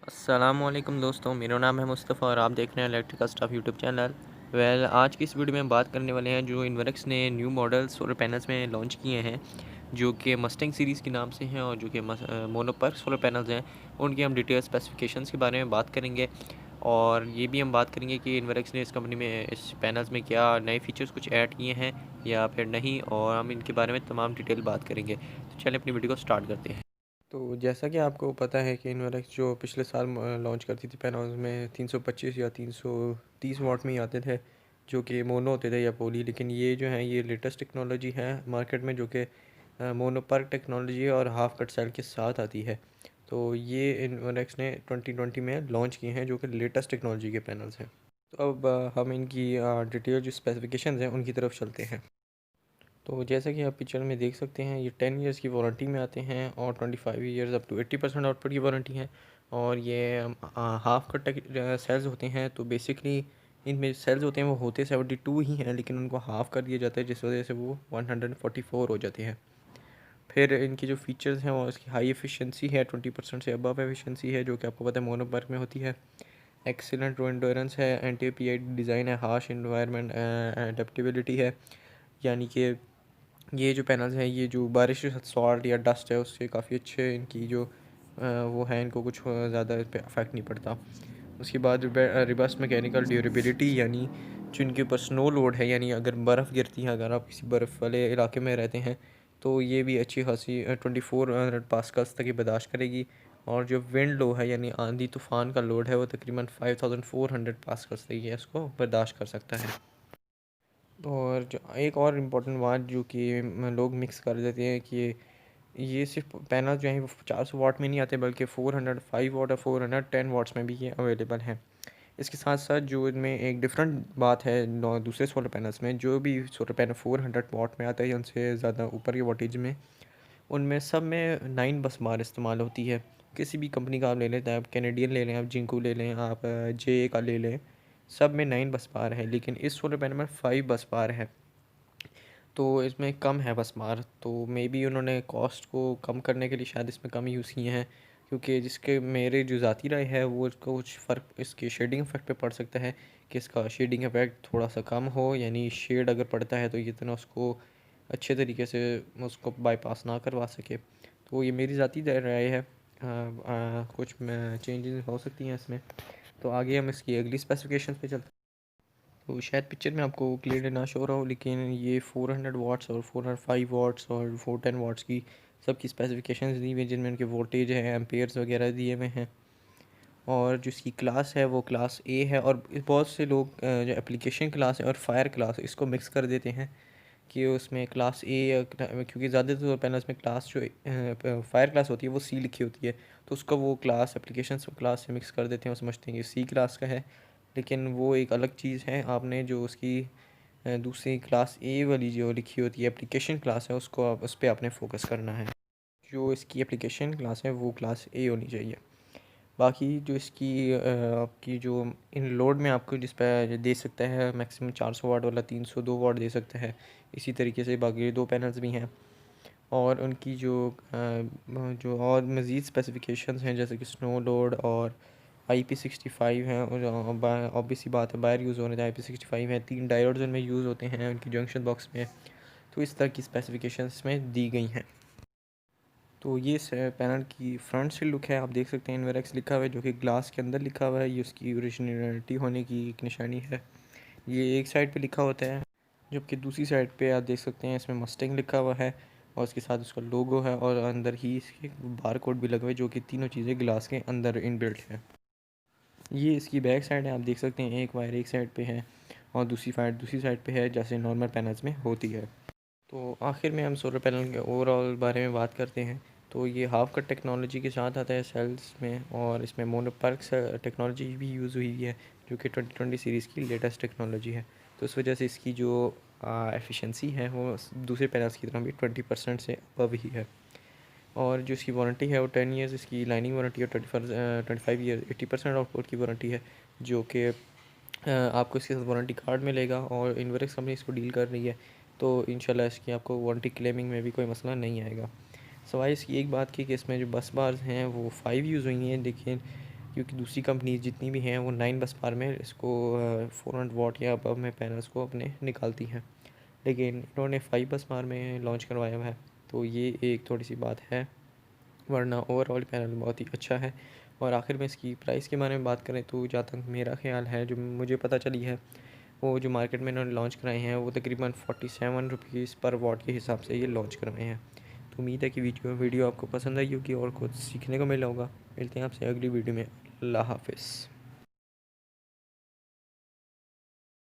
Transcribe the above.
अस्सलामुअलैकुम दोस्तों, मेरा नाम है मुस्तफ़ा और आप देख रहे हैं इलेक्ट्रिकल स्टफ यूट्यूब चैनल। आज की इस वीडियो में बात करने वाले हैं जो इन्वर्क्स ने न्यू मॉडल सोलर पैनल्स में लॉन्च किए हैं, जो कि मस्टैंग सीरीज़ के नाम से हैं और जो कि मोनोपर्क सोलर पैनल्स हैं। उनकी हम डिटेल स्पेसिफिकेशंस के बारे में बात करेंगे और ये भी हम बात करेंगे कि इन्वर्क्स ने इस कंपनी में इस पैनल्स में क्या नए फीचर्स कुछ ऐड किए हैं या फिर नहीं, और हम इनके बारे में तमाम डिटेल बात करेंगे। तो चलिए अपनी वीडियो को स्टार्ट करते हैं। तो जैसा कि आपको पता है कि इन्वर्क्स जो पिछले साल लॉन्च करती थी पैनल्स में 325 या 330 वाट में ही आते थे, जो कि मोनो होते थे या पोली। लेकिन ये जो है ये लेटेस्ट टेक्नोलॉजी है मार्केट में, जो कि मोनोपर्क टेक्नोलॉजी और हाफ कट सेल के साथ आती है। तो ये इन्वर्क्स ने 2020 में लॉन्च किए हैं, जो कि लेटेस्ट टेक्नोलॉजी के पैनल्स हैं। तो अब हम इनकी डिटेल जो स्पेसिफिकेशंस हैं उनकी तरफ चलते हैं। तो जैसा कि आप पिक्चर में देख सकते हैं, ये 10 इयर्स की वारंटी में आते हैं और 25 इयर्स अप टू 80% आउटपुट की वारंटी है। और ये हाफ कट सेल्स होते हैं, तो बेसिकली इनमें सेल्स होते हैं वो होते 72 ही हैं, लेकिन उनको हाफ़ कर दिया जाता है जिस वजह से वो 144 हो जाते हैं। फिर इनकी जो फीचर्स हैं वो इसकी हाई एफिशिएंसी है, 20% से अबव एफिशिएंसी है, जो कि आपको पता है मोनोपर्क में होती है। एक्सीलेंट रो एंडोरेंस है, एंटी पी डिज़ाइन है, हार्श इन्वायरमेंट एडेप्टेबिलिटी है। यानी कि ये जो पैनल्स हैं ये जो बारिश सॉल्ट या डस्ट है उससे काफ़ी अच्छे इनकी जो वो है, इनको कुछ ज़्यादा इस पर अफेक्ट नहीं पड़ता। उसके बाद रिवर्स मैकेनिकल ड्यूरेबिलिटी, यानी जो इनके ऊपर स्नो लोड है, यानी अगर बर्फ़ गिरती है, अगर आप किसी बर्फ़ वाले इलाके में रहते हैं तो ये भी अच्छी खासी 2400 पास्कल्स तक ही बर्दाश्त करेगी। और जो विंड लो है, यानी आंधी तूफ़ान का लोड है, वो तकरीबन 5400 पास्कल्स तक ये इसको बर्दाश्त कर सकता है। और जो एक और इम्पोर्टेंट बात जो कि लोग मिक्स कर देते हैं कि ये सिर्फ पैनल जो हैं वो 400 वाट में नहीं आते, बल्कि 405 वाट और 410 वाट्स में भी ये अवेलेबल हैं। इसके साथ साथ जो इनमें एक डिफरेंट बात है दूसरे सोलर पैनल्स में, जो भी सोलर पैनल 400 वाट में आता है या उनसे ज़्यादा ऊपर की वाटेज में, उनमें सब में 9 बस बार इस्तेमाल होती है। किसी भी कंपनी का आप ले लें, आप कैनेडियन ले लें, आप जिंको ले लें, आप जे का ले लें, सब में 9 बस बार है। लेकिन इस सोलर पैनल में 5 बस बार है, तो इसमें कम है बस बार। तो मे बी उन्होंने कॉस्ट को कम करने के लिए शायद इसमें कम यूज़ किए हैं, क्योंकि जिसके मेरे जो ज़ाती राय है वो इसको कुछ फ़र्क इसके शेडिंग इफेक्ट पे पड़ सकता है कि इसका शेडिंग इफेक्ट थोड़ा सा कम हो, यानी शेड अगर पड़ता है तो ये इतना उसको अच्छे तरीके से उसको बाईपास ना करवा सके। तो ये मेरी ज़ाती राय है। कुछ चेंजेस हो सकती हैं इसमें। तो आगे हम इसकी अगली स्पेसिफिकेशन पे चलते हैं। तो शायद पिक्चर में आपको क्लियरली ना शो रहा हो, लेकिन ये 400 वाट्स और 405 वाट्स और 410 वाट्स की सबकी स्पेसिफिकेशंस दी हुई हैं, जिनमें उनके वोल्टेज हैं, एम्पेयर्स वगैरह दिए हुए हैं। और जो इसकी क्लास है वो क्लास ए है। और बहुत से लोग जो एप्लीकेशन क्लास है और फायर क्लास इसको मिक्स कर देते हैं कि उसमें क्लास ए, क्योंकि ज़्यादातर पैनल्स में क्लास जो फायर क्लास होती है वो सी लिखी होती है, तो उसका वो क्लास एप्लीकेशन क्लास से मिक्स कर देते हैं और समझते हैं कि सी क्लास का है। लेकिन वो एक अलग चीज़ है। आपने जो उसकी दूसरी क्लास ए वाली जो लिखी होती है एप्लीकेशन क्लास है, उसको आप उस पर आपने फोकस करना है। जो इसकी एप्लीकेशन क्लास है वो क्लास ए होनी चाहिए। बाकी जो इसकी आपकी जो इन लोड में आपको जिस पर दे सकता है मैक्सिमम 400 वाट वाला 302 वाट दे सकता है। इसी तरीके से बाकी दो पैनल्स भी हैं। और उनकी जो और मज़ीद स्पेसिफिकेशंस हैं, जैसे कि स्नो लोड और IP65 हैं, और ऑब्वियस सी बात है बाहर यूज़ होने IP65 हैं। 3 डायोड्स उनमें यूज़ होते हैं उनकी जंक्शन बॉक्स में। तो इस तरह की स्पेसिफिकेशंस में दी गई हैं। तो ये पैनल की फ्रंट से लुक है, आप देख सकते हैं इन्वेरेक्स लिखा हुआ है, जो कि ग्लास के अंदर लिखा हुआ है। ये उसकी ओरिजिनलिटी होने की एक निशानी है। ये एक साइड पे लिखा होता है, जबकि दूसरी साइड पे आप देख सकते हैं इसमें मस्टैंग लिखा हुआ है और उसके साथ उसका लोगो है, और अंदर ही इसके बार कोड भी लगा हुआ है, जो कि तीनों चीज़ें ग्लास के अंदर इनबिल्ट है। ये इसकी बैक साइड है, आप देख सकते हैं एक वायर एक साइड पे है और दूसरी साइड पे है, जैसे नॉर्मल पैनल्स में होती है। तो आखिर में हम सोलर पैनल के ओवरऑल बारे में बात करते हैं। तो ये हाफ कट टेक्नोलॉजी के साथ आता है सेल्स में, और इसमें मोनोपर्क टेक्नोलॉजी भी यूज़ हुई है, जो कि 2020 सीरीज़ की लेटेस्ट टेक्नोलॉजी है। तो इस वजह से इसकी जो एफिशिएंसी है वो दूसरे पैनल्स की तरह भी 20% से अबव ही है। और जो इसकी वारंटी है वो 10 ईयर्स इसकी लाइनिंग वारंटी और 25 ईयर 80% आउटपुट की वारंटी है, जो कि आपको इसके साथ वारंटी कार्ड मिलेगा। और इन्वर्क्स कंपनी इसको डील कर रही है, तो इंशाल्लाह इसकी आपको वारंटी क्लेमिंग में भी कोई मसला नहीं आएगा। सवाल इसकी एक बात की कि इसमें जो बस बार्स हैं वो 5 यूज़ हुई हैं, लेकिन क्योंकि दूसरी कंपनीज जितनी भी हैं वो 9 बस पार में इसको 400 वाट या अबव में पैनल्स को अपने निकालती हैं, लेकिन इन्होंने 5 बस पार में लॉन्च करवाया हुआ है, तो ये एक थोड़ी सी बात है, वरना ओवरऑल पैनल बहुत ही अच्छा है। और आखिर में इसकी प्राइस के बारे में बात करें तो जहाँ तक मेरा ख्याल है, जो मुझे पता चली है, वो जो मार्केट में इन्होंने लॉन्च कराए हैं वो तकरीबन 47 रुपीज़ पर वॉट के हिसाब से ये लॉन्च करवाए हैं। तो उम्मीद है कि वीडियो आपको पसंद आई होगी और कुछ सीखने को मिला होगा। मिलते हैं आपसे अगली वीडियो में। अल्लाह हाफिज़।